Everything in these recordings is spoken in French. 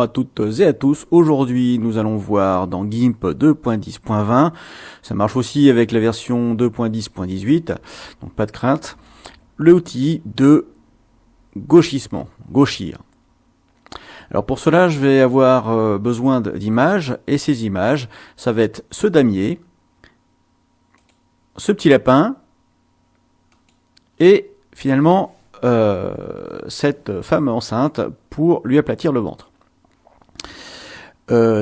bonjour à toutes et à tous. Aujourd'hui, nous allons voir dans GIMP 2.10.20. Ça marche aussi avec la version 2.10.18, donc pas de crainte. L'outil de gauchissement, gauchir. Alors pour cela, je vais avoir besoin d'images, et ces images, ça va être ce damier, ce petit lapin, et finalement cette femme enceinte pour lui aplatir le ventre.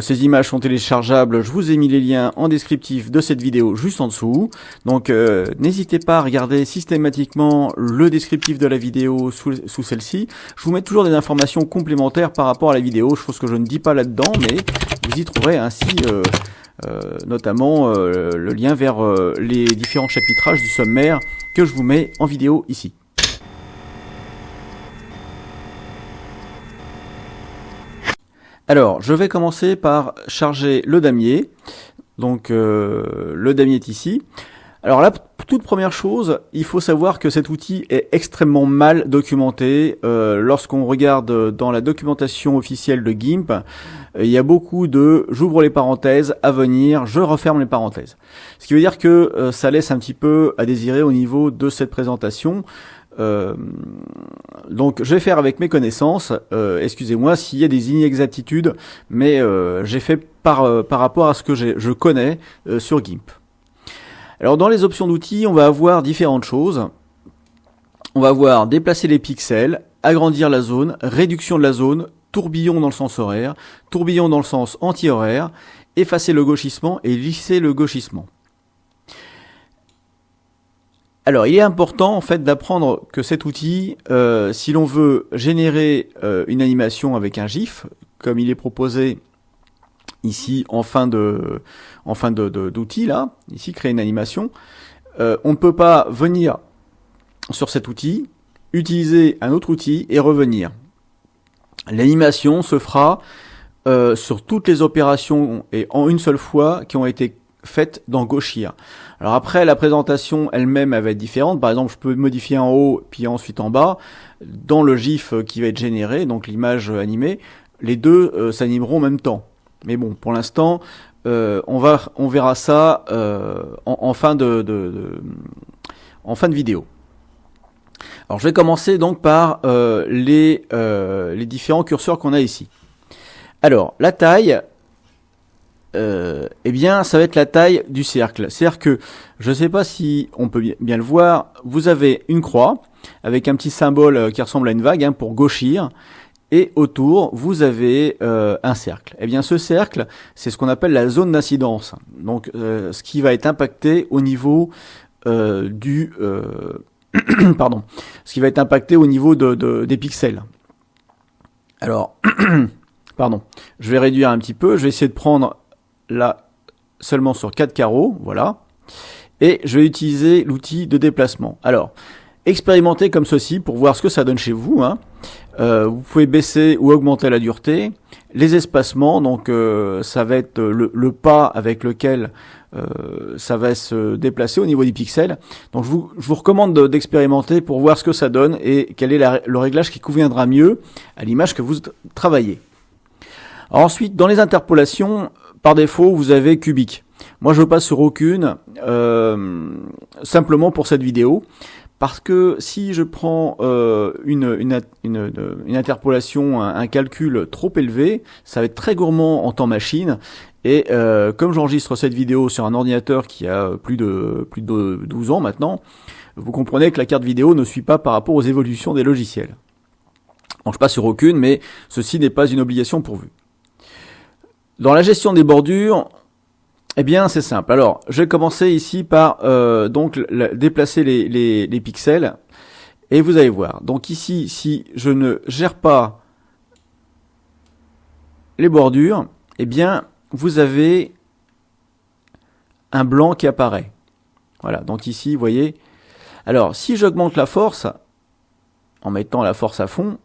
Ces images sont téléchargeables, je vous ai mis les liens en descriptif de cette vidéo juste en dessous. Donc n'hésitez pas à regarder systématiquement le descriptif de la vidéo sous celle-ci. Je vous mets toujours des informations complémentaires par rapport à la vidéo, chose que je ne dis pas là-dedans, mais vous y trouverez ainsi notamment le lien vers les différents chapitrages du sommaire que je vous mets en vidéo ici. Alors, je vais commencer par charger le damier. Donc, le damier est ici. Alors là, toute première chose, il faut savoir que cet outil est extrêmement mal documenté. Lorsqu'on regarde dans la documentation officielle de GIMP, il y a beaucoup de « j'ouvre les parenthèses, à venir, je referme les parenthèses ». Ce qui veut dire que ça laisse un petit peu à désirer au niveau de cette présentation. Donc je vais faire avec mes connaissances, excusez-moi s'il y a des inexactitudes, mais j'ai fait par rapport à ce que je connais sur GIMP. Alors dans les options d'outils, on va avoir différentes choses. On va avoir déplacer les pixels, agrandir la zone, réduction de la zone, tourbillon dans le sens horaire, tourbillon dans le sens anti-horaire, effacer le gauchissement et lisser le gauchissement. Alors, il est important en fait d'apprendre que cet outil, si l'on veut générer une animation avec un GIF, comme il est proposé ici en fin d'outil là, ici créer une animation, on ne peut pas venir sur cet outil, utiliser un autre outil et revenir. L'animation se fera sur toutes les opérations et en une seule fois qui ont été faites dans Gauchir. Alors après, la présentation elle-même elle va être différente. Par exemple, je peux modifier en haut puis ensuite en bas. Dans le GIF qui va être généré, donc l'image animée, les deux s'animeront en même temps. Mais bon, pour l'instant, on verra ça en fin de vidéo. Alors je vais commencer donc par les différents curseurs qu'on a ici. Alors la taille. Eh bien, ça va être la taille du cercle. C'est-à-dire que, je ne sais pas si on peut bien le voir, vous avez une croix avec un petit symbole qui ressemble à une vague pour gauchir, et autour, vous avez un cercle. Eh bien, ce cercle, c'est ce qu'on appelle la zone d'incidence. Donc, ce qui va être impacté au niveau pardon, ce qui va être impacté au niveau des pixels. Alors, pardon, je vais réduire un petit peu, je vais essayer de prendre là seulement sur 4 carreaux, voilà, et je vais utiliser l'outil de déplacement. Alors, expérimentez comme ceci pour voir ce que ça donne chez vous. Vous pouvez baisser ou augmenter la dureté, les espacements, donc ça va être le pas avec lequel ça va se déplacer au niveau des pixels. Donc je vous recommande d'expérimenter pour voir ce que ça donne et quel est le réglage qui conviendra mieux à l'image que vous travaillez. Alors ensuite, dans les interpolations, par défaut, vous avez cubique. Moi, je passe sur aucune, simplement pour cette vidéo, parce que si je prends une interpolation, un calcul trop élevé, ça va être très gourmand en temps machine. Et comme j'enregistre cette vidéo sur un ordinateur qui a plus de 12 ans maintenant, vous comprenez que la carte vidéo ne suit pas par rapport aux évolutions des logiciels. Donc je passe sur aucune, mais ceci n'est pas une obligation pour vous. Dans la gestion des bordures, eh bien c'est simple. Alors je vais commencer ici par donc déplacer les pixels et vous allez voir. Donc ici, si je ne gère pas les bordures, eh bien vous avez un blanc qui apparaît. Voilà, donc ici vous voyez. Alors si j'augmente la force en mettant la force à fond,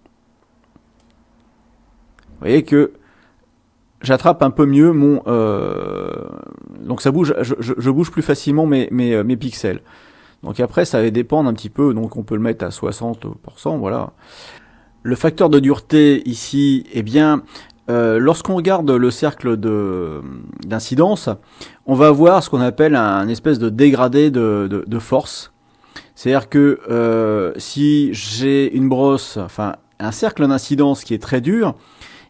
vous voyez que j'attrape un peu mieux mon donc ça bouge, je bouge plus facilement mes pixels. Donc après ça va dépendre un petit peu, donc on peut le mettre à 60%, voilà. Le facteur de dureté ici, eh bien lorsqu'on regarde le cercle d'incidence, on va avoir ce qu'on appelle un espèce de dégradé de force. C'est-à-dire que si j'ai une brosse, enfin un cercle d'incidence qui est très dur,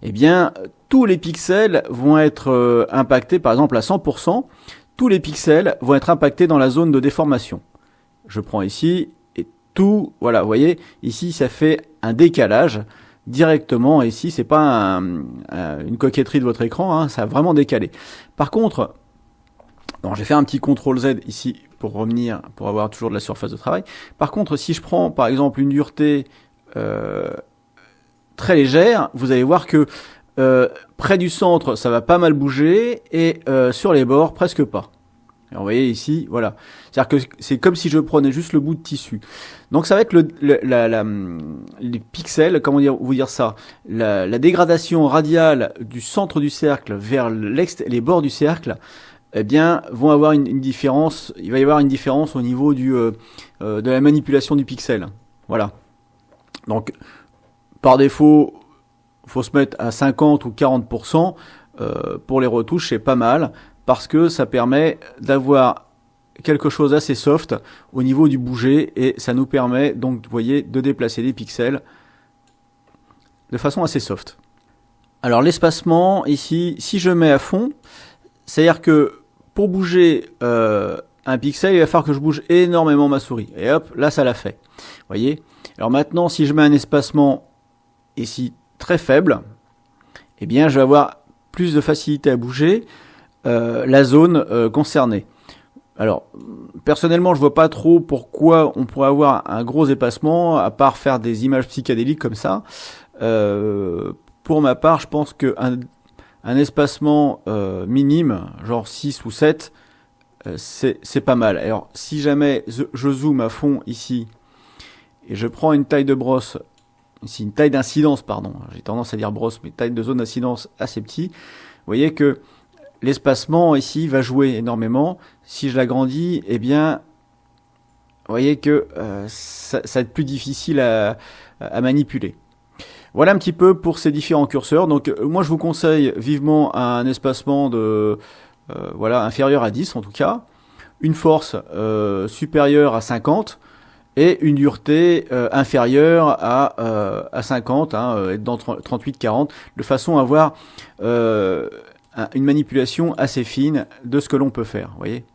eh bien tous les pixels vont être impactés, par exemple à 100%, tous les pixels vont être impactés dans la zone de déformation. Je prends ici et tout, voilà, vous voyez, ici ça fait un décalage directement. Ici, c'est pas une coquetterie de votre écran, hein, ça a vraiment décalé. Par contre, bon, je vais faire un petit CTRL Z ici pour revenir, pour avoir toujours de la surface de travail. Par contre, si je prends par exemple une dureté très légère, vous allez voir que près du centre, ça va pas mal bouger et sur les bords, presque pas. Alors, vous voyez ici, voilà. C'est-à-dire que c'est comme si je prenais juste le bout de tissu. Donc ça va être les pixels, comment vous dire ça, la dégradation radiale du centre du cercle vers les bords du cercle, eh bien, vont avoir une différence. Il va y avoir une différence au niveau de la manipulation du pixel. Voilà. Donc, par défaut, faut se mettre à 50 ou 40%. Pour les retouches, c'est pas mal, parce que ça permet d'avoir quelque chose d'assez soft au niveau du bouger, et ça nous permet donc, vous voyez, de déplacer les pixels de façon assez soft. Alors l'espacement ici, si je mets à fond, c'est-à-dire que pour bouger un pixel, il va falloir que je bouge énormément ma souris, et hop, là ça l'a fait. Vous voyez. Alors maintenant, si je mets un espacement ici très faible, eh bien je vais avoir plus de facilité à bouger la zone concernée. Alors, personnellement, je vois pas trop pourquoi on pourrait avoir un gros espacement, à part faire des images psychédéliques comme ça. Pour ma part, je pense qu'un espacement minime, genre 6 ou 7, c'est pas mal. Alors, si jamais je zoome à fond ici, et je prends une taille de brosse, ici une taille d'incidence, pardon, j'ai tendance à dire brosse, mais taille de zone d'incidence assez petit, vous voyez que l'espacement ici va jouer énormément. Si je l'agrandis, eh bien, vous voyez que ça va être plus difficile à manipuler. Voilà un petit peu pour ces différents curseurs. Donc moi je vous conseille vivement un espacement de voilà, inférieur à 10 en tout cas, une force supérieure à 50 et une dureté inférieure à 50, hein, dans 38-40, de façon à avoir une manipulation assez fine de ce que l'on peut faire, vous voyez.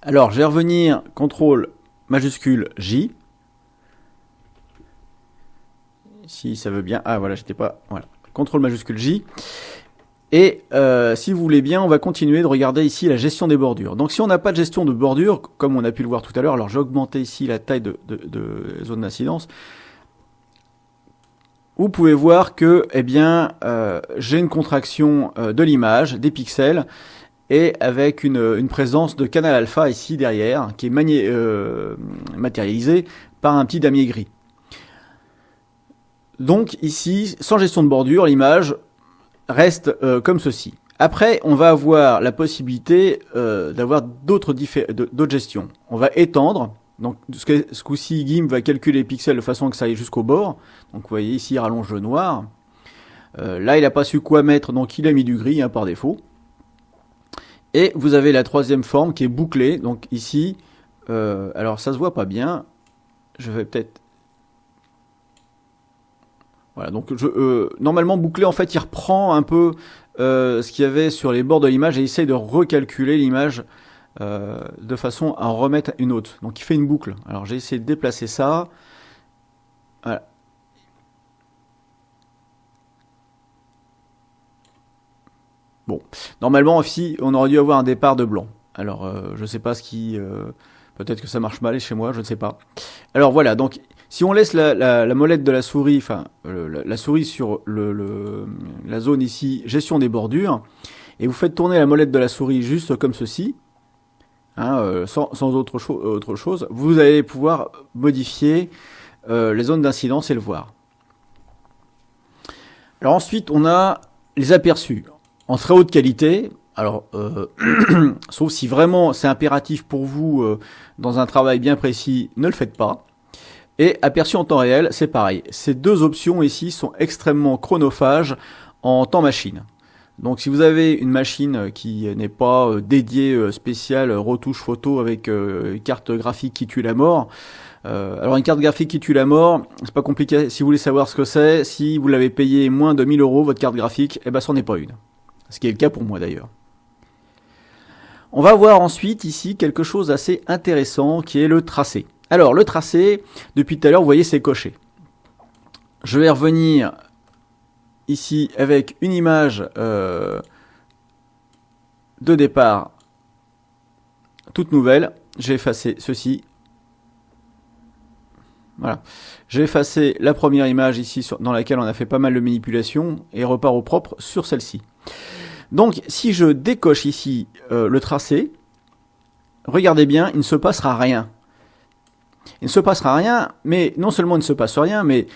Alors, je vais revenir, CTRL majuscule J. Si ça veut bien. Ah, voilà, j'étais pas. Voilà. CTRL majuscule J. Et si vous voulez bien, on va continuer de regarder ici la gestion des bordures. Donc, si on n'a pas de gestion de bordure, comme on a pu le voir tout à l'heure, alors j'ai augmenté ici la taille de zone d'incidence. Vous pouvez voir que, eh bien, j'ai une contraction de l'image, des pixels, et avec une présence de canal alpha ici derrière, qui est matérialisé par un petit damier gris. Donc ici, sans gestion de bordure, l'image reste comme ceci. Après, on va avoir la possibilité d'avoir d'autres gestions. On va étendre. Donc ce coup-ci, GIMP va calculer les pixels de façon que ça aille jusqu'au bord. Donc vous voyez ici, il rallonge le noir. Là, il n'a pas su quoi mettre, donc il a mis du gris, hein, par défaut. Et vous avez la troisième forme qui est bouclée. Donc ici, alors ça se voit pas bien. Je vais peut-être... Voilà, donc normalement bouclé, en fait, il reprend un peu ce qu'il y avait sur les bords de l'image et essaye de recalculer l'image de façon à en remettre une autre. Donc il fait une boucle. Alors j'ai essayé de déplacer ça. Voilà. Bon, normalement ici, on aurait dû avoir un départ de blanc. Alors je sais pas ce qui... peut-être que ça marche mal chez moi, je ne sais pas. Alors voilà, donc si on laisse la molette de la souris, enfin la souris sur la zone ici, gestion des bordures, et vous faites tourner la molette de la souris juste comme ceci, hein, sans autre chose, vous allez pouvoir modifier les zones d'incidence et le voir. Alors ensuite, on a les aperçus en très haute qualité. Alors, sauf si vraiment c'est impératif pour vous dans un travail bien précis, ne le faites pas. Et aperçu en temps réel, c'est pareil. Ces deux options ici sont extrêmement chronophages en temps machine. Donc si vous avez une machine qui n'est pas dédiée spéciale retouche photo avec carte graphique qui tue la mort, alors une carte graphique qui tue la mort, c'est pas compliqué. Si vous voulez savoir ce que c'est, si vous l'avez payé moins de 1000 euros votre carte graphique, eh ben c'en est pas une. Ce qui est le cas pour moi d'ailleurs. On va voir ensuite ici quelque chose d'assez intéressant qui est le tracé. Alors le tracé, depuis tout à l'heure vous voyez c'est coché. Je vais revenir ici avec une image de départ toute nouvelle. J'ai effacé ceci. Voilà. J'ai effacé la première image ici dans laquelle on a fait pas mal de manipulations et repart au propre sur celle-ci. Donc si je décoche ici le tracé, regardez bien, il ne se passera rien. Il ne se passera rien, mais non seulement il ne se passe rien, mais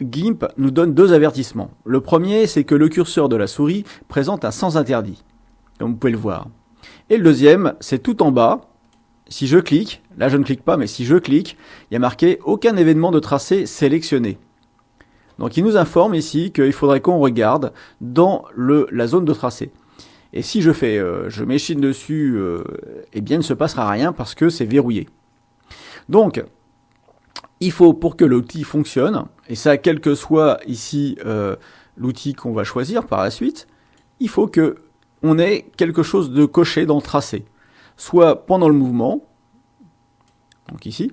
GIMP nous donne deux avertissements. Le premier, c'est que le curseur de la souris présente un sens interdit, comme vous pouvez le voir. Et le deuxième, c'est tout en bas. Si je clique, là je ne clique pas, mais si je clique, il y a marqué aucun événement de tracé sélectionné. Donc il nous informe ici qu'il faudrait qu'on regarde dans la zone de tracé. Et si je m'échine dessus, eh bien il ne se passera rien parce que c'est verrouillé. Donc il faut, pour que l'outil fonctionne, et ça quel que soit ici l'outil qu'on va choisir par la suite, il faut que on ait quelque chose de coché dans le tracé. Soit pendant le mouvement, donc ici,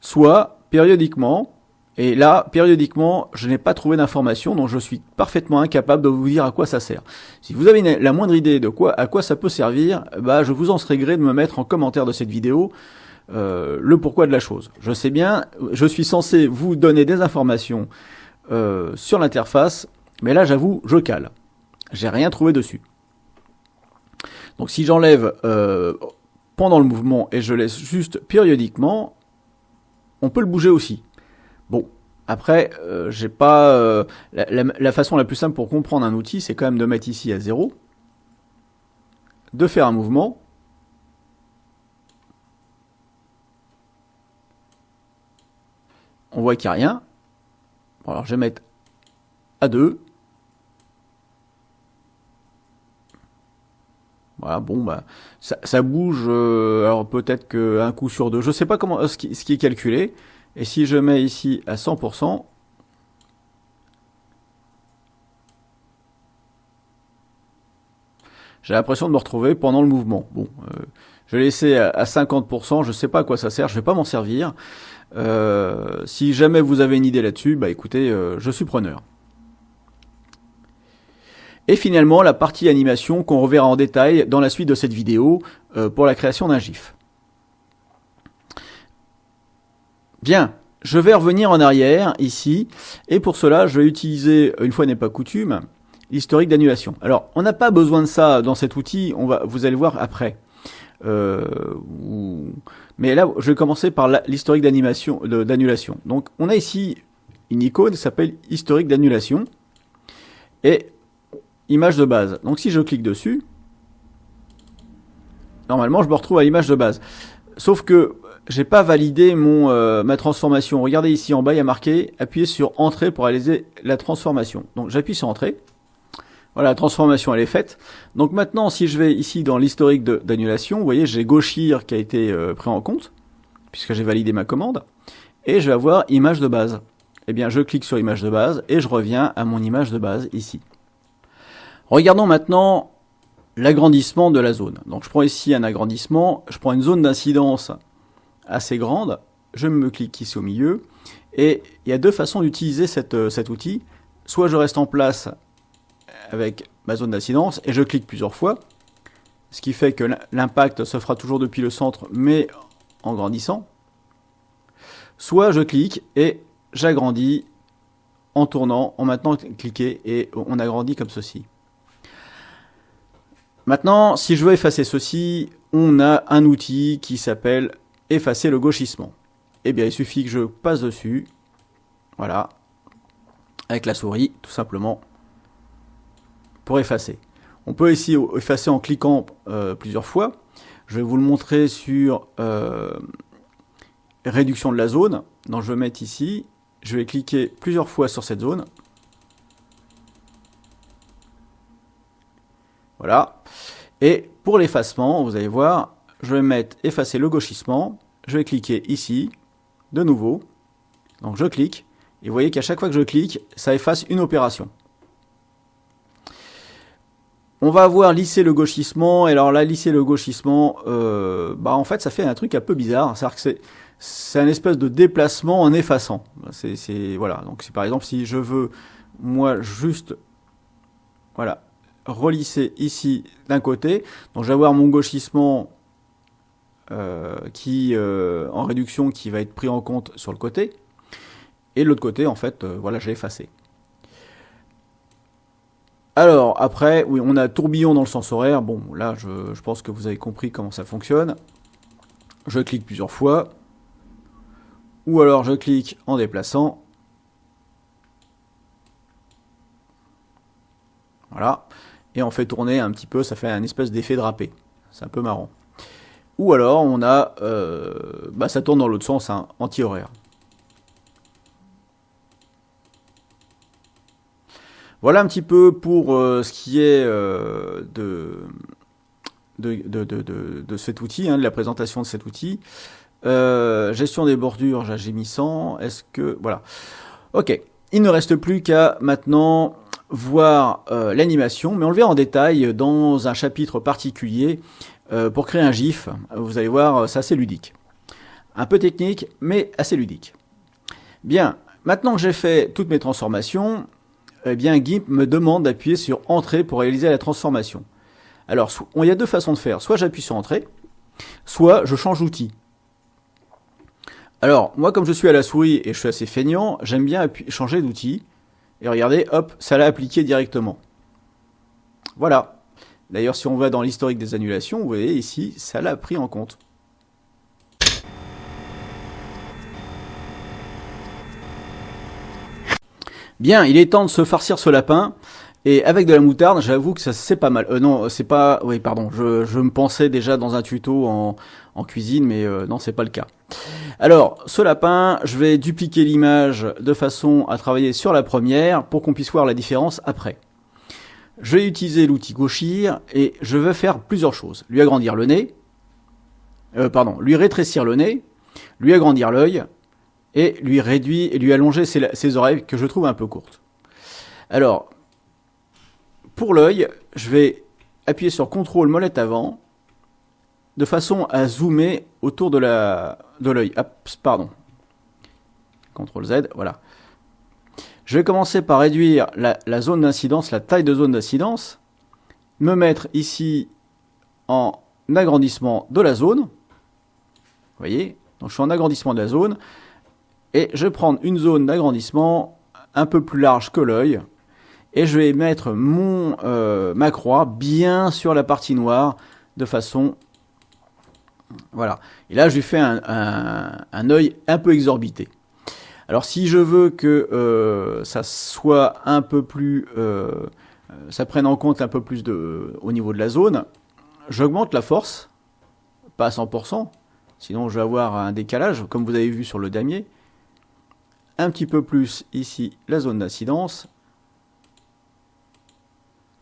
soit périodiquement, et là, périodiquement, je n'ai pas trouvé d'information, donc je suis parfaitement incapable de vous dire à quoi ça sert. Si vous avez la moindre idée de à quoi ça peut servir, bah, je vous en serais gré de me mettre en commentaire de cette vidéo le pourquoi de la chose. Je sais bien, je suis censé vous donner des informations sur l'interface, mais là, j'avoue, je cale. J'ai rien trouvé dessus. Donc si j'enlève pendant le mouvement et je laisse juste périodiquement, on peut le bouger aussi. Bon, après, j'ai pas la façon la plus simple pour comprendre un outil, c'est quand même de mettre ici à 0, de faire un mouvement, on voit qu'il n'y a rien. Bon, alors je vais mettre à 2. Voilà, bon, bah, ça bouge, alors peut-être qu'un coup sur deux, je sais pas comment ce qui est calculé. Et si je mets ici à 100%, j'ai l'impression de me retrouver pendant le mouvement. Bon, je vais laisser à 50%, je sais pas à quoi ça sert, je vais pas m'en servir. Si jamais vous avez une idée là-dessus, bah écoutez, je suis preneur. Et finalement, la partie animation qu'on reverra en détail dans la suite de cette vidéo pour la création d'un GIF. Bien, je vais revenir en arrière ici, et pour cela, je vais utiliser, une fois n'est pas coutume, l'historique d'annulation. Alors, on n'a pas besoin de ça dans cet outil, vous allez le voir après. Mais là, je vais commencer par l'historique d'annulation. Donc, on a ici une icône qui s'appelle historique d'annulation, et image de base. Donc si je clique dessus, normalement je me retrouve à l'image de base. Sauf que j'ai pas validé ma transformation. Regardez ici en bas, il y a marqué appuyez sur entrée pour réaliser la transformation. Donc j'appuie sur entrée. Voilà, la transformation elle est faite. Donc maintenant si je vais ici dans l'historique d'annulation, vous voyez j'ai Gauchir qui a été pris en compte puisque j'ai validé ma commande et je vais avoir image de base. Eh bien je clique sur image de base et je reviens à mon image de base ici. Regardons maintenant l'agrandissement de la zone. Donc je prends ici un agrandissement, je prends une zone d'incidence assez grande, je me clique ici au milieu, et il y a deux façons d'utiliser cet outil. Soit je reste en place avec ma zone d'incidence et je clique plusieurs fois, ce qui fait que l'impact se fera toujours depuis le centre mais en grandissant. Soit je clique et j'agrandis en tournant, en maintenant cliquer et on agrandit comme ceci. Maintenant, si je veux effacer ceci, on a un outil qui s'appelle effacer le gauchissement. Eh bien, il suffit que je passe dessus, voilà, avec la souris, tout simplement, pour effacer. On peut ici effacer en cliquant plusieurs fois. Je vais vous le montrer sur réduction de la zone. Donc je vais mettre ici, je vais cliquer plusieurs fois sur cette zone. Voilà. Et pour l'effacement, vous allez voir, je vais mettre effacer le gauchissement. Je vais cliquer ici, de nouveau. Donc je clique. Et vous voyez qu'à chaque fois que je clique, ça efface une opération. On va avoir lissé le gauchissement. Et alors là, lisser le gauchissement, en fait, ça fait un truc un peu bizarre. C'est-à-dire que c'est un espèce de déplacement en effaçant. Voilà. Donc c'est par exemple si je veux, moi, juste, voilà, relisser ici d'un côté. Donc je vais avoir mon gauchissement en réduction qui va être pris en compte sur le côté. Et l'autre côté, en fait, voilà, j'ai effacé. Alors, après, oui, on a tourbillon dans le sens horaire. Bon, là, je pense que vous avez compris comment ça fonctionne. Je clique plusieurs fois. Ou alors, je clique en déplaçant. Voilà. Et on fait tourner un petit peu, ça fait un espèce d'effet drapé. C'est un peu marrant. Ou alors, on a... ça tourne dans l'autre sens, hein, anti-horaire. Voilà un petit peu pour ce qui est de cet outil, hein, de la présentation de cet outil. Gestion des bordures, j'ai mis 100. Est-ce que... Voilà. Ok. Il ne reste plus qu'à maintenant voir l'animation, mais on le verra en détail dans un chapitre particulier pour créer un GIF. Vous allez voir, c'est assez ludique. Un peu technique, mais assez ludique. Bien. Maintenant que j'ai fait toutes mes transformations... Eh bien, GIMP me demande d'appuyer sur Entrée pour réaliser la transformation. Alors, il y a deux façons de faire. Soit j'appuie sur Entrée, soit je change d'outil. Alors, moi, comme je suis à la souris et je suis assez feignant, j'aime bien changer d'outil. Et regardez, hop, ça l'a appliqué directement. Voilà. D'ailleurs, si on va dans l'historique des annulations, vous voyez ici, ça l'a pris en compte. Bien, il est temps de se farcir ce lapin. Et avec de la moutarde, j'avoue que ça c'est pas mal. Non, c'est pas... Oui, pardon, je me pensais déjà dans un tuto en cuisine, mais non, c'est pas le cas. Alors, ce lapin, je vais dupliquer l'image de façon à travailler sur la première pour qu'on puisse voir la différence après. Je vais utiliser l'outil gauchir et je vais faire plusieurs choses. Lui agrandir le nez, lui rétrécir le nez, lui agrandir l'œil, et lui réduire et lui allonger ses oreilles que je trouve un peu courtes. Alors, pour l'œil, je vais appuyer sur CTRL molette avant de façon à zoomer autour de l'œil. Pardon. CTRL Z, voilà. Je vais commencer par réduire la zone d'incidence, la taille de zone d'incidence, me mettre ici en agrandissement de la zone. Vous voyez, donc je suis en agrandissement de la zone. Et je vais prendre une zone d'agrandissement un peu plus large que l'œil. Et je vais mettre ma croix bien sur la partie noire de façon... Voilà. Et là, je lui fais un œil un peu exorbité. Alors, si je veux que ça soit un peu plus... ça prenne en compte un peu plus au niveau de la zone, j'augmente la force. Pas à 100%. Sinon, je vais avoir un décalage, comme vous avez vu sur le damier. Un petit peu plus ici la zone d'incidence.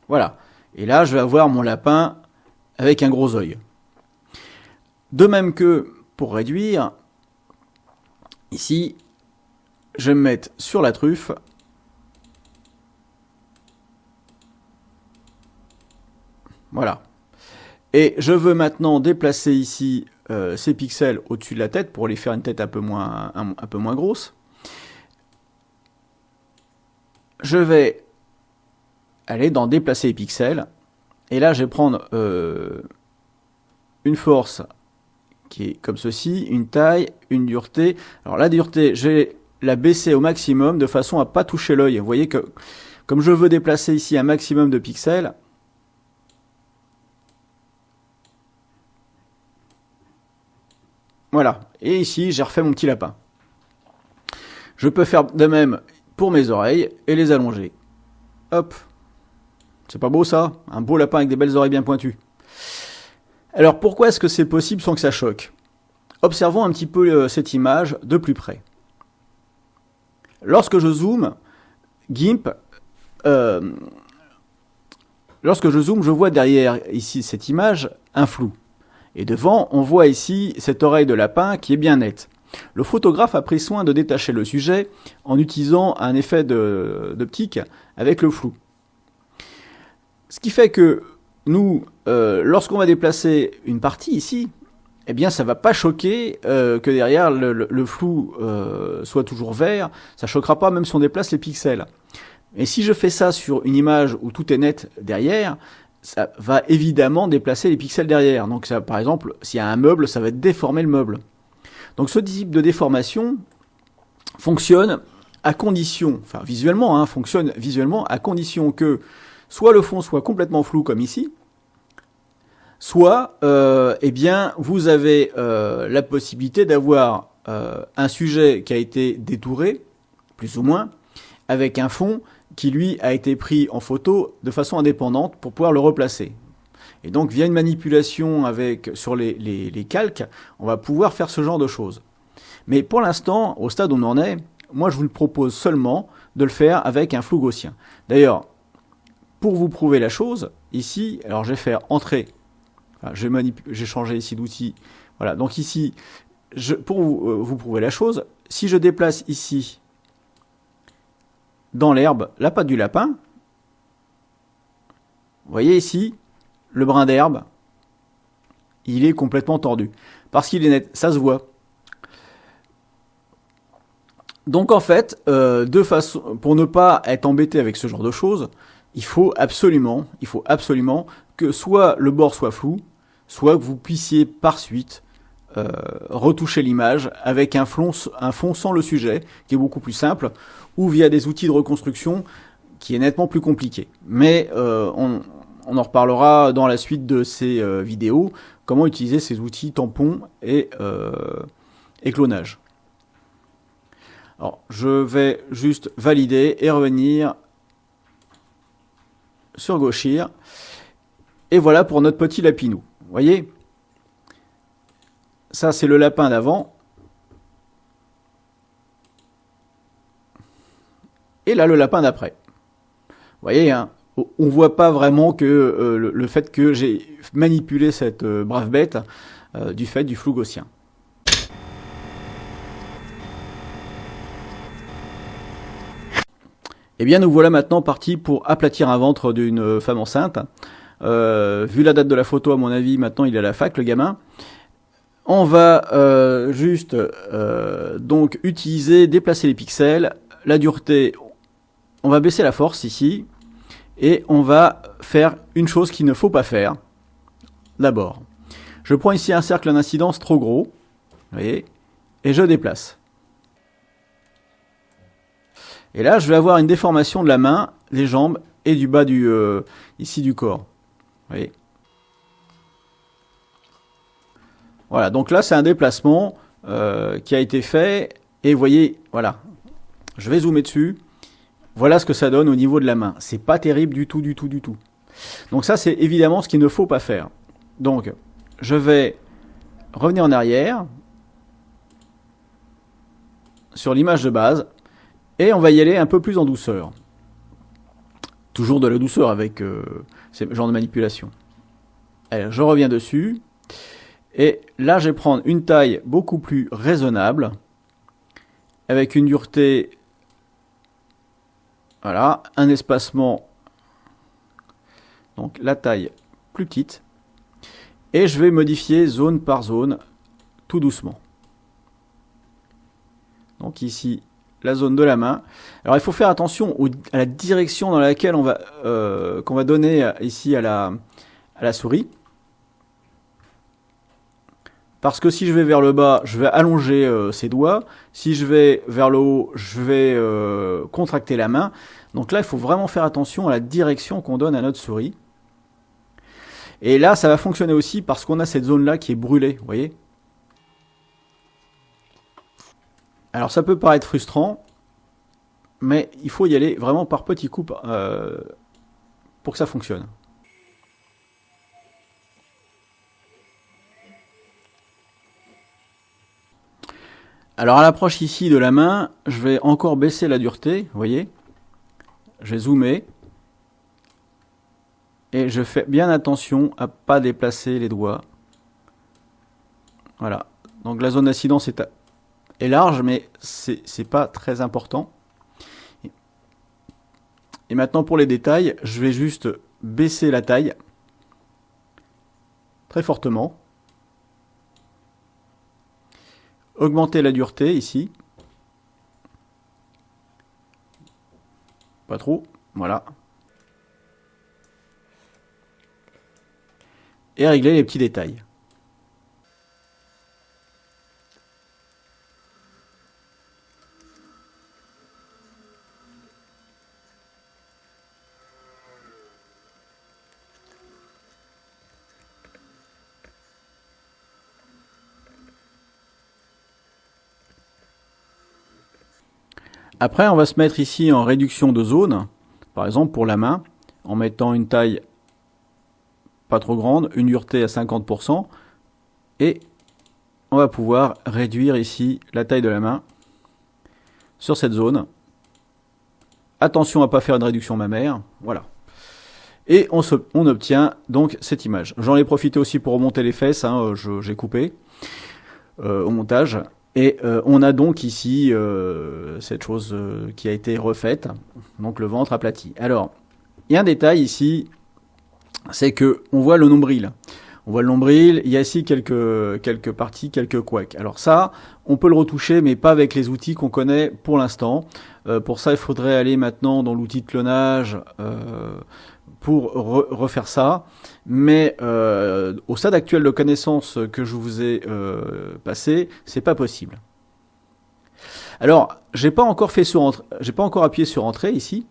Voilà. Et là, je vais avoir mon lapin avec un gros œil. De même que pour réduire, ici, je vais me mettre sur la truffe. Voilà. Et je veux maintenant déplacer ici ces pixels au-dessus de la tête pour les faire une tête un peu moins grosse. Je vais aller dans déplacer les pixels. Et là, je vais prendre une force qui est comme ceci, une taille, une dureté. Alors la dureté, je vais la baisser au maximum de façon à ne pas toucher l'œil. Vous voyez que comme je veux déplacer ici un maximum de pixels, voilà. Et ici, j'ai refait mon petit lapin. Je peux faire de même pour mes oreilles et les allonger. Hop. C'est pas beau ça? Un beau lapin avec des belles oreilles bien pointues. Alors pourquoi est-ce que c'est possible sans que ça choque? Observons un petit peu cette image de plus près. Lorsque je zoome, GIMP, je vois derrière ici cette image un flou. Et devant, on voit ici cette oreille de lapin qui est bien nette. Le photographe a pris soin de détacher le sujet en utilisant un effet d'optique avec le flou. Ce qui fait que nous, lorsqu'on va déplacer une partie ici, eh bien ça va pas choquer que derrière le flou soit toujours vert, ça choquera pas même si on déplace les pixels. Et si je fais ça sur une image où tout est net derrière, ça va évidemment déplacer les pixels derrière. Donc ça, par exemple, s'il y a un meuble, ça va déformer le meuble. Donc ce type de déformation fonctionne à condition, enfin visuellement, fonctionne visuellement à condition que soit le fond soit complètement flou comme ici, soit eh bien vous avez la possibilité d'avoir un sujet qui a été détouré, plus ou moins, avec un fond qui lui a été pris en photo de façon indépendante pour pouvoir le replacer. Et donc via une manipulation sur les calques, on va pouvoir faire ce genre de choses. Mais pour l'instant, au stade où on en est, moi je vous le propose seulement de le faire avec un flou gaussien. D'ailleurs, pour vous prouver la chose, ici, alors je vais faire entrer, enfin, j'ai changé ici d'outil, voilà, donc ici, pour vous prouver la chose, si je déplace ici, dans l'herbe, la patte du lapin, vous voyez ici, le brin d'herbe, il est complètement tordu. Parce qu'il est net, ça se voit. Donc en fait, pour ne pas être embêté avec ce genre de choses, il faut absolument que soit le bord soit flou, soit que vous puissiez par suite retoucher l'image avec un fond sans le sujet, qui est beaucoup plus simple, ou via des outils de reconstruction, qui est nettement plus compliqué. Mais on en reparlera dans la suite de ces vidéos, comment utiliser ces outils tampons et clonage. Alors, je vais juste valider et revenir sur Gauchir. Et voilà pour notre petit lapinou. Vous voyez? Ça, c'est le lapin d'avant. Et là, le lapin d'après. Vous voyez, hein, on voit pas vraiment que le fait que j'ai manipulé cette brave bête du fait du flou gaussien. Eh bien, nous voilà maintenant partis pour aplatir un ventre d'une femme enceinte. Vu la date de la photo, à mon avis, maintenant il est à la fac, le gamin. On va juste donc déplacer les pixels, la dureté, on va baisser la force ici, et on va faire une chose qu'il ne faut pas faire. D'abord, je prends ici un cercle d'incidence trop gros, vous voyez, et je déplace. Et là, je vais avoir une déformation de la main, des jambes et du bas ici du corps. Vous voyez. Voilà, donc là, c'est un déplacement qui a été fait. Et vous voyez, voilà, je vais zoomer dessus. Voilà ce que ça donne au niveau de la main. C'est pas terrible du tout, du tout, du tout. Donc ça, c'est évidemment ce qu'il ne faut pas faire. Donc, je vais revenir en arrière sur l'image de base. Et on va y aller un peu plus en douceur. Toujours de la douceur avec ce genre de manipulation. Alors, je reviens dessus. Et là, je vais prendre une taille beaucoup plus raisonnable. Avec une dureté. Voilà. Un espacement. Donc la taille plus petite. Et je vais modifier zone par zone. Tout doucement. Donc ici. La zone de la main. Alors il faut faire attention à la direction dans laquelle qu'on va donner ici à la souris. Parce que si je vais vers le bas, je vais allonger ses doigts. Si je vais vers le haut, je vais contracter la main. Donc là, il faut vraiment faire attention à la direction qu'on donne à notre souris. Et là, ça va fonctionner aussi parce qu'on a cette zone-là qui est brûlée, vous voyez. Alors ça peut paraître frustrant, mais il faut y aller vraiment par petits coups pour que ça fonctionne. Alors à l'approche ici de la main, je vais encore baisser la dureté, vous voyez. Je vais zoomer. Et je fais bien attention à pas déplacer les doigts. Voilà. Donc la zone d'incidence est large, mais c'est pas très important. Et maintenant pour les détails, je vais juste baisser la taille très fortement. Augmenter la dureté ici. Pas trop. Voilà. Et régler les petits détails. Après, on va se mettre ici en réduction de zone, par exemple pour la main, en mettant une taille pas trop grande, une dureté à 50%, et on va pouvoir réduire ici la taille de la main sur cette zone. Attention à ne pas faire une réduction mammaire, voilà. Et on obtient donc cette image. J'en ai profité aussi pour remonter les fesses, hein, j'ai coupé au montage. Et on a donc ici cette chose qui a été refaite, donc le ventre aplati. Alors, il y a un détail ici, c'est que on voit le nombril. On voit le nombril, il y a ici quelques parties, quelques couacs. Alors ça, on peut le retoucher, mais pas avec les outils qu'on connaît pour l'instant. Pour ça, il faudrait aller maintenant dans l'outil de clonage pour refaire ça. Mais au stade actuel de connaissance que je vous ai passé, c'est pas possible. Alors, j'ai pas encore appuyé sur entrée ici.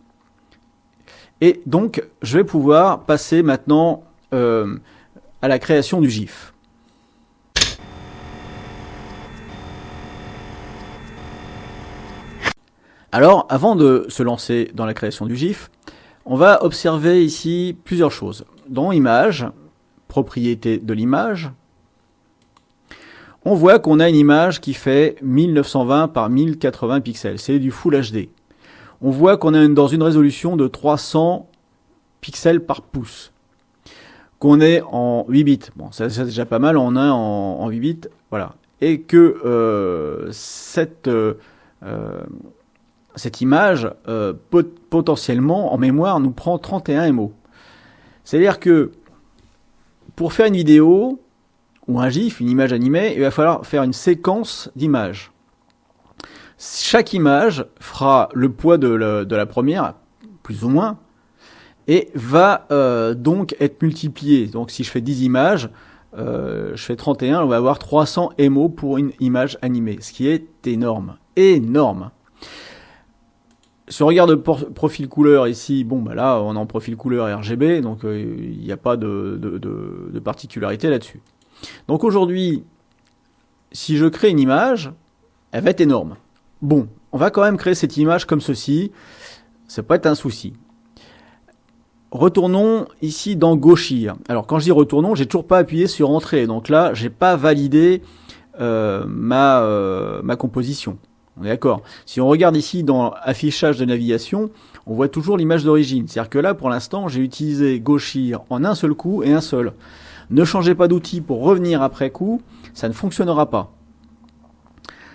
Et donc, je vais pouvoir passer maintenant à la création du GIF. Alors, avant de se lancer dans la création du GIF, on va observer ici plusieurs choses. Dans Images, propriété de l'image, on voit qu'on a une image qui fait 1920 par 1080 pixels. C'est du Full HD. On voit qu'on est dans une résolution de 300 pixels par pouce. Qu'on est en 8 bits. Bon, ça c'est déjà pas mal, on est en 8 bits. Voilà. Et que cette image, potentiellement, en mémoire, nous prend 31 MO. C'est-à-dire que pour faire une vidéo ou un GIF, une image animée, il va falloir faire une séquence d'images. Chaque image fera le poids de la première, plus ou moins, et va donc être multipliée. Donc si je fais 10 images, je fais 31, on va avoir 300 MO pour une image animée, ce qui est énorme. Énorme. Si on regarde le profil couleur ici, bon bah là on est en profil couleur RGB, donc il n'y a pas de particularité là-dessus. Donc aujourd'hui, si je crée une image, elle va être énorme. Bon, on va quand même créer cette image comme ceci, ça peut être un souci. Retournons ici dans Gauchir. Alors quand je dis retournons, j'ai toujours pas appuyé sur entrée, donc là j'ai pas validé ma composition. On est d'accord. Si on regarde ici dans affichage de navigation, on voit toujours l'image d'origine. C'est-à-dire que là, pour l'instant, j'ai utilisé Gauchir en un seul coup et un seul. Ne changez pas d'outil pour revenir après coup, ça ne fonctionnera pas.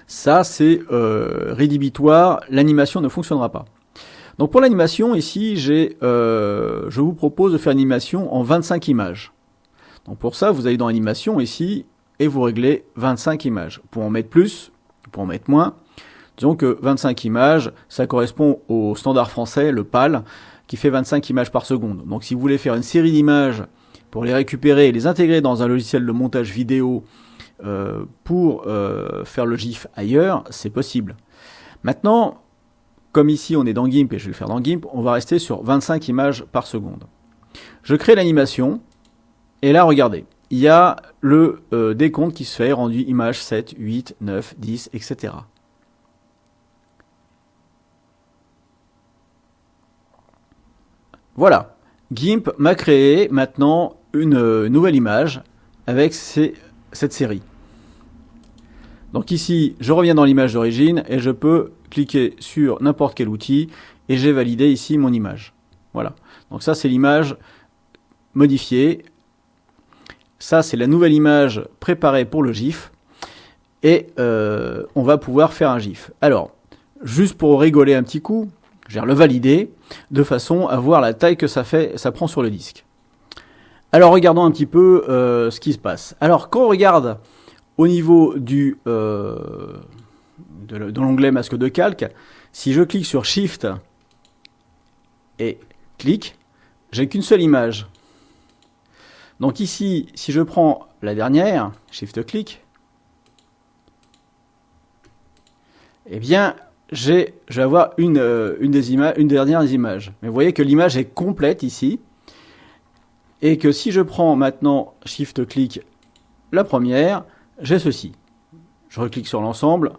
Ça, c'est rédhibitoire, l'animation ne fonctionnera pas. Donc pour l'animation, ici, je vous propose de faire une animation en 25 images. Donc pour ça, vous allez dans animation ici, et vous réglez 25 images. Pour en mettre plus, pour en mettre moins, disons que 25 images, ça correspond au standard français, le PAL, qui fait 25 images par seconde. Donc si vous voulez faire une série d'images pour les récupérer et les intégrer dans un logiciel de montage vidéo pour faire le GIF ailleurs, c'est possible. Maintenant, comme ici on est dans GIMP et je vais le faire dans GIMP, on va rester sur 25 images par seconde. Je crée l'animation, et là regardez, il y a le décompte qui se fait, rendu image 7, 8, 9, 10, etc. Voilà, GIMP m'a créé maintenant une nouvelle image avec cette série. Donc ici, je reviens dans l'image d'origine et je peux cliquer sur n'importe quel outil et j'ai validé ici mon image. Voilà. Donc ça, c'est l'image modifiée. Ça, c'est la nouvelle image préparée pour le GIF. Et on va pouvoir faire un GIF. Alors, juste pour rigoler un petit coup, je vais le valider de façon à voir la taille que ça prend sur le disque. Alors, regardons un petit peu ce qui se passe. Alors, quand on regarde au niveau de l'onglet masque de calque, si je clique sur Shift et clique, j'ai qu'une seule image. Donc ici, si je prends la dernière, Shift-clic, eh bien, je vais avoir une dernière des images. Mais vous voyez que l'image est complète ici. Et que si je prends maintenant Shift-clic la première, j'ai ceci. Je reclique sur l'ensemble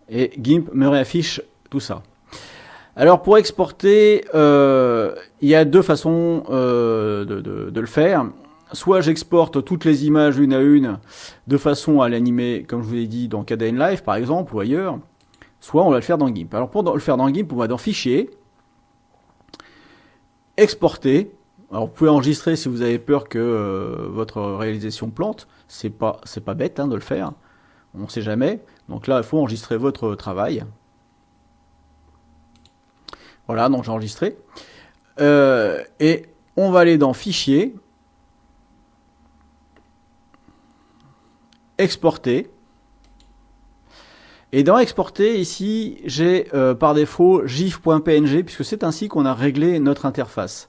et GIMP me réaffiche tout ça. Alors pour exporter, il y a deux façons de le faire. Soit j'exporte toutes les images une à une de façon à l'animer, comme je vous l'ai dit, dans KDN Live par exemple ou ailleurs. Soit on va le faire dans GIMP. Alors pour le faire dans GIMP, on va dans Fichier, Exporter. Alors vous pouvez enregistrer si vous avez peur que votre réalisation plante. C'est pas bête de le faire. On ne sait jamais. Donc là, il faut enregistrer votre travail. Voilà, donc j'ai enregistré. Et on va aller dans Fichier, Exporter. Et dans Exporter, ici, j'ai par défaut gif.png, puisque c'est ainsi qu'on a réglé notre interface.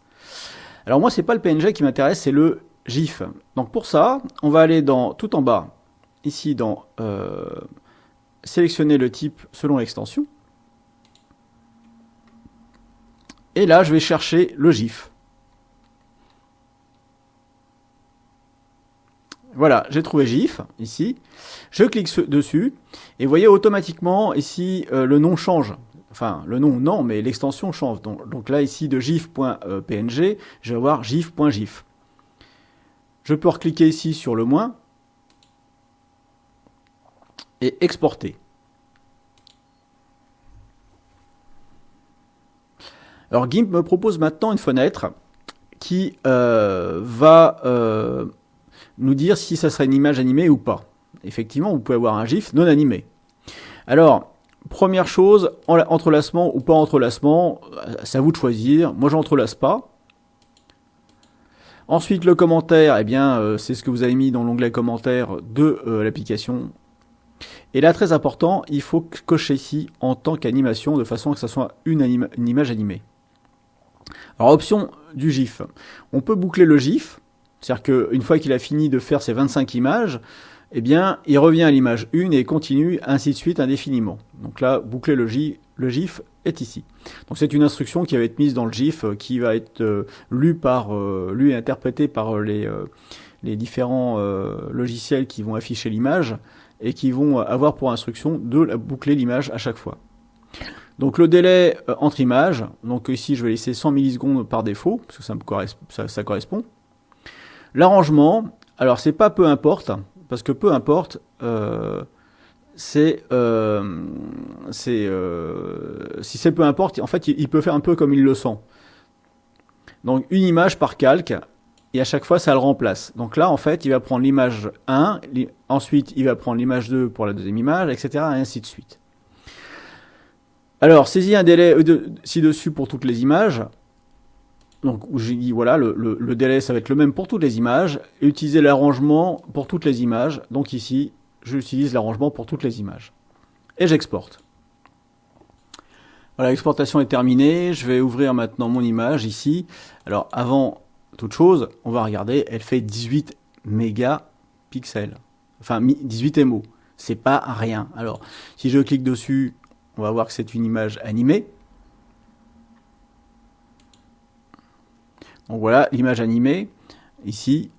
Alors moi, c'est pas le PNG qui m'intéresse, c'est le GIF. Donc pour ça, on va aller tout en bas, ici dans sélectionner le type selon l'extension. Et là, je vais chercher le GIF. Voilà, j'ai trouvé GIF, ici. Je clique dessus, et vous voyez automatiquement, ici, le nom change. Enfin, le nom, non, mais l'extension change. Donc là, ici, de gif.png, je vais avoir gif.gif. Je peux recliquer ici sur le moins, et exporter. Alors GIMP me propose maintenant une fenêtre qui va nous dire si ça sera une image animée ou pas. Effectivement, vous pouvez avoir un GIF non animé. Alors, première chose, entrelacement ou pas entrelacement, c'est à vous de choisir. Moi, j'entrelace pas. Ensuite, le commentaire, eh bien, c'est ce que vous avez mis dans l'onglet commentaire de l'application. Et là, très important, il faut cocher ici en tant qu'animation, de façon à que ça soit une image animée. Alors, option du GIF. On peut boucler le GIF, c'est-à-dire qu'une fois qu'il a fini de faire ses 25 images, eh bien, il revient à l'image 1 et continue, ainsi de suite, indéfiniment. Donc là, boucler le GIF est ici. Donc c'est une instruction qui va être mise dans le GIF, qui va être lue et interprétée par les différents logiciels qui vont afficher l'image et qui vont avoir pour instruction de boucler l'image à chaque fois. Donc le délai entre images, donc ici je vais laisser 100 millisecondes par défaut, parce que ça correspond. L'arrangement, alors c'est pas peu importe, parce que peu importe, si c'est peu importe, en fait il peut faire un peu comme il le sent. Donc une image par calque, et à chaque fois ça le remplace. Donc là en fait il va prendre l'image 1, ensuite il va prendre l'image 2 pour la deuxième image, etc. et ainsi de suite. Alors saisis un délai ci-dessus pour toutes les images. Donc j'ai dit voilà, le délai ça va être le même pour toutes les images, et utiliser l'arrangement pour toutes les images. Donc ici, j'utilise l'arrangement pour toutes les images. Et j'exporte. Voilà, l'exportation est terminée. Je vais ouvrir maintenant mon image ici. Alors avant toute chose, on va regarder, elle fait 18 mégapixels. Enfin 18 MO. C'est pas rien. Alors si je clique dessus, on va voir que c'est une image animée. Donc voilà l'image animée ici.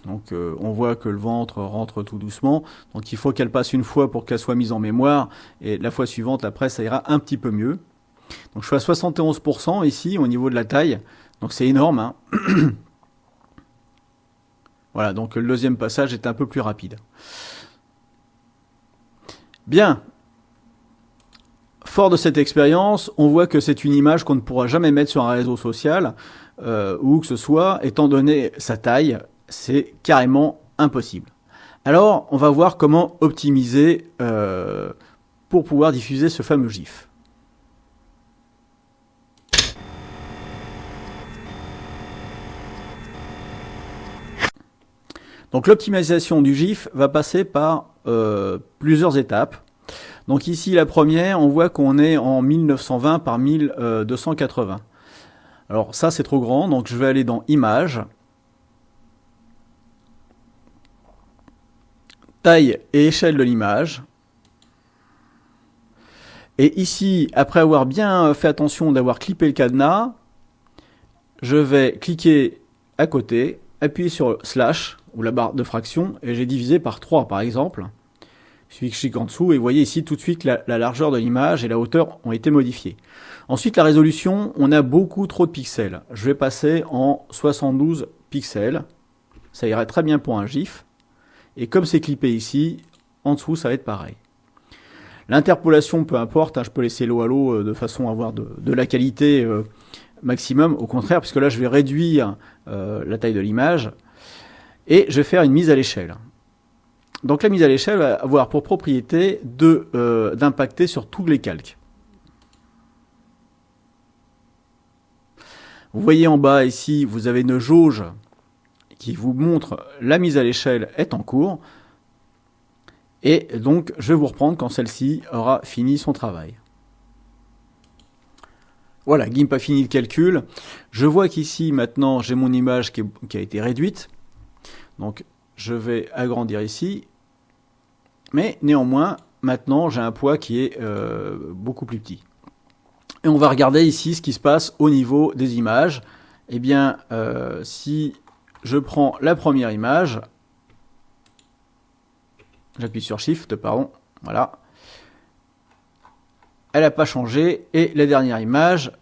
Donc on voit que le ventre rentre tout doucement. Donc il faut qu'elle passe une fois pour qu'elle soit mise en mémoire. Et la fois suivante, après, ça ira un petit peu mieux. Donc je suis à 71% ici au niveau de la taille. Donc c'est énorme. Hein. Voilà, donc le deuxième passage est un peu plus rapide. Bien. Fort de cette expérience, on voit que c'est une image qu'on ne pourra jamais mettre sur un réseau social, où que ce soit, étant donné sa taille, c'est carrément impossible. Alors, on va voir comment optimiser pour pouvoir diffuser ce fameux GIF. Donc l'optimisation du GIF va passer par plusieurs étapes. Donc ici la première, on voit qu'on est en 1920 par 1280. Alors ça c'est trop grand, donc je vais aller dans Images, taille et échelle de l'image. Et ici, après avoir bien fait attention d'avoir clippé le cadenas, je vais cliquer à côté, appuyer sur slash ou la barre de fraction et j'ai divisé par 3 par exemple. Je clique en dessous et vous voyez ici tout de suite la largeur de l'image et la hauteur ont été modifiées. Ensuite la résolution, on a beaucoup trop de pixels. Je vais passer en 72 pixels. Ça irait très bien pour un GIF. Et comme c'est clippé ici, en dessous ça va être pareil. L'interpolation, peu importe, hein, je peux laisser l'eau à l'eau de façon à avoir de la qualité maximum. Au contraire, puisque là je vais réduire la taille de l'image. Et je vais faire une mise à l'échelle. Donc la mise à l'échelle va avoir pour propriété d'impacter sur tous les calques. Vous voyez en bas ici, vous avez une jauge qui vous montre la mise à l'échelle est en cours. Et donc je vais vous reprendre quand celle-ci aura fini son travail. Voilà, GIMP a fini le calcul. Je vois qu'ici maintenant j'ai mon image qui a été réduite. Donc je vais agrandir ici. Mais néanmoins, maintenant j'ai un poids qui est beaucoup plus petit. Et on va regarder ici ce qui se passe au niveau des images. Eh bien, si je prends la première image, j'appuie sur Shift, pardon, voilà. Elle n'a pas changé. Et la dernière image,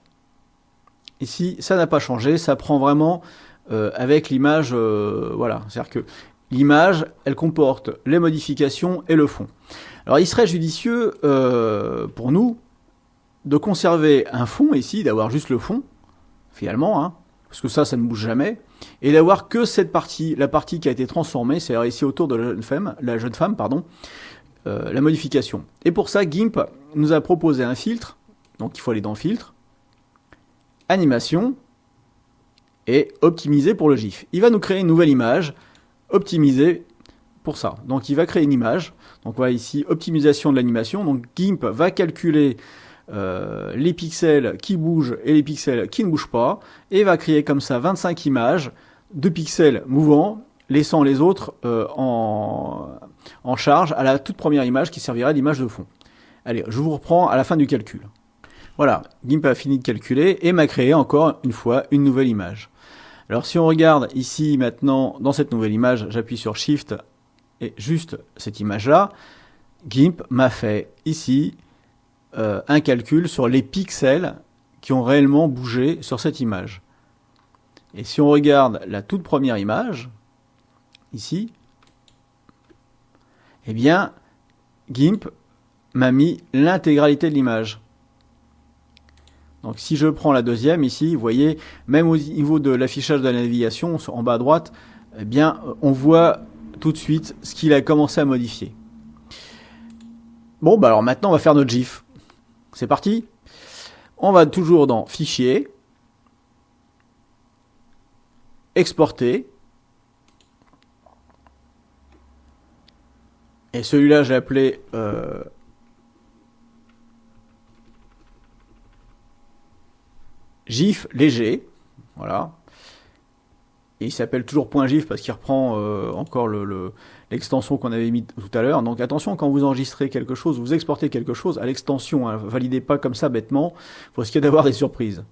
ici, ça n'a pas changé. Ça prend vraiment avec l'image, voilà. C'est-à-dire que l'image, elle comporte les modifications et le fond. Alors, il serait judicieux pour nous de conserver un fond ici, d'avoir juste le fond, finalement, hein, parce que ça ne bouge jamais, et d'avoir que cette partie, la partie qui a été transformée, c'est-à-dire ici autour de la jeune femme, la modification. Et pour ça, GIMP nous a proposé un filtre, donc il faut aller dans Filtre, Animation, et Optimiser pour le GIF. Il va nous créer une nouvelle image, optimisée pour ça. Donc il va créer une image, donc voilà ici, optimisation de l'animation, donc GIMP va calculer les pixels qui bougent et les pixels qui ne bougent pas, et va créer comme ça 25 images de pixels mouvants, laissant les autres en charge à la toute première image qui servira d'image de fond. Allez, je vous reprends à la fin du calcul. Voilà, GIMP a fini de calculer et m'a créé encore une fois une nouvelle image. Alors si on regarde ici maintenant dans cette nouvelle image, j'appuie sur Shift et juste cette image-là, GIMP m'a fait ici un calcul sur les pixels qui ont réellement bougé sur cette image. Et si on regarde la toute première image, ici, eh bien, GIMP m'a mis l'intégralité de l'image. Donc si je prends la deuxième ici, vous voyez, même au niveau de l'affichage de la navigation, en bas à droite, eh bien, on voit tout de suite ce qu'il a commencé à modifier. Bon, bah alors maintenant, on va faire notre GIF. C'est parti. On va toujours dans Fichier, Exporter. Et celui-là, j'ai appelé GIF léger. Voilà. Et il s'appelle toujours .gif parce qu'il reprend encore l'extension qu'on avait mis tout à l'heure. Donc attention, quand vous enregistrez quelque chose, vous exportez quelque chose à l'extension, hein, validez pas comme ça bêtement, faut risquer d'avoir des surprises.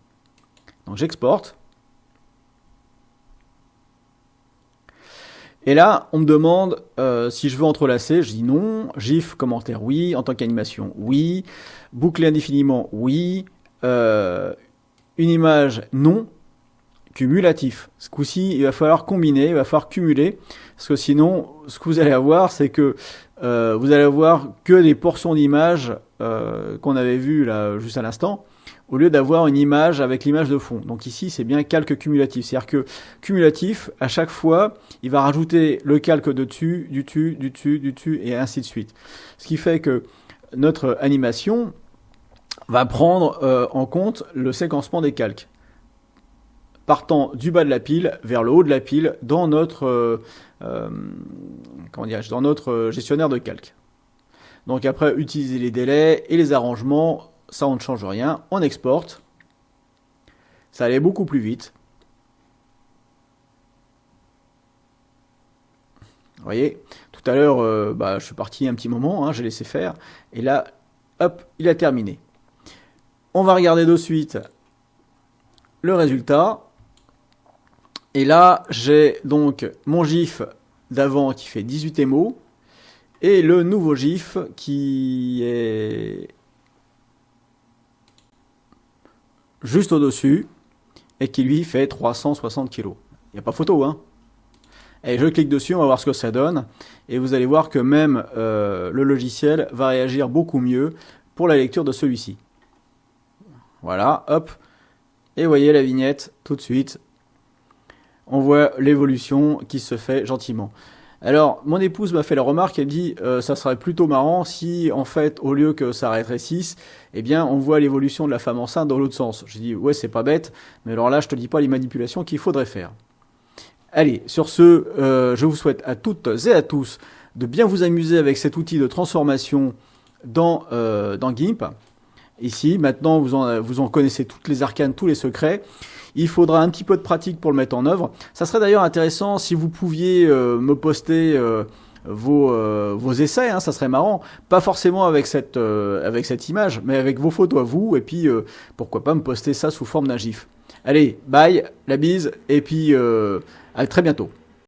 Donc j'exporte. Et là, on me demande si je veux entrelacer, je dis non, GIF, commentaire, oui, en tant qu'animation, oui, boucler indéfiniment, oui, une image, non, cumulatif. Ce coup-ci, il va falloir combiner, il va falloir cumuler, parce que sinon, ce que vous allez avoir, c'est que vous allez voir que des portions d'images qu'on avait vues là juste à l'instant, au lieu d'avoir une image avec l'image de fond. Donc ici, c'est bien calque cumulatif. C'est-à-dire que cumulatif, à chaque fois, il va rajouter le calque de dessus, du dessus, du dessus, du dessus, et ainsi de suite. Ce qui fait que notre animation va prendre en compte le séquencement des calques, partant du bas de la pile vers le haut de la pile dans notre dans notre gestionnaire de calque. Donc après, utiliser les délais et les arrangements, ça on ne change rien, on exporte, ça allait beaucoup plus vite. Vous voyez, tout à l'heure, je suis parti un petit moment, j'ai laissé faire, et là, hop, il a terminé. On va regarder de suite le résultat. Et là, j'ai donc mon GIF d'avant qui fait 18 émos et le nouveau GIF qui est juste au-dessus et qui lui fait 360 kg. Il n'y a pas photo, hein. Et je clique dessus, on va voir ce que ça donne. Et vous allez voir que même le logiciel va réagir beaucoup mieux pour la lecture de celui-ci. Voilà, hop. Et vous voyez la vignette tout de suite. On voit l'évolution qui se fait gentiment. Alors, mon épouse m'a fait la remarque, elle dit ça serait plutôt marrant si, en fait, au lieu que ça rétrécisse, eh bien, on voit l'évolution de la femme enceinte dans l'autre sens. J'ai dit, ouais, c'est pas bête, mais alors là, je te dis pas les manipulations qu'il faudrait faire. Allez, sur ce, je vous souhaite à toutes et à tous de bien vous amuser avec cet outil de transformation dans GIMP. Ici, maintenant, vous en connaissez toutes les arcanes, tous les secrets. Il faudra un petit peu de pratique pour le mettre en œuvre. Ça serait d'ailleurs intéressant si vous pouviez me poster vos essais, ça serait marrant. Pas forcément avec cette image, mais avec vos photos à vous, et puis pourquoi pas me poster ça sous forme d'un GIF. Allez, bye, la bise, et puis à très bientôt.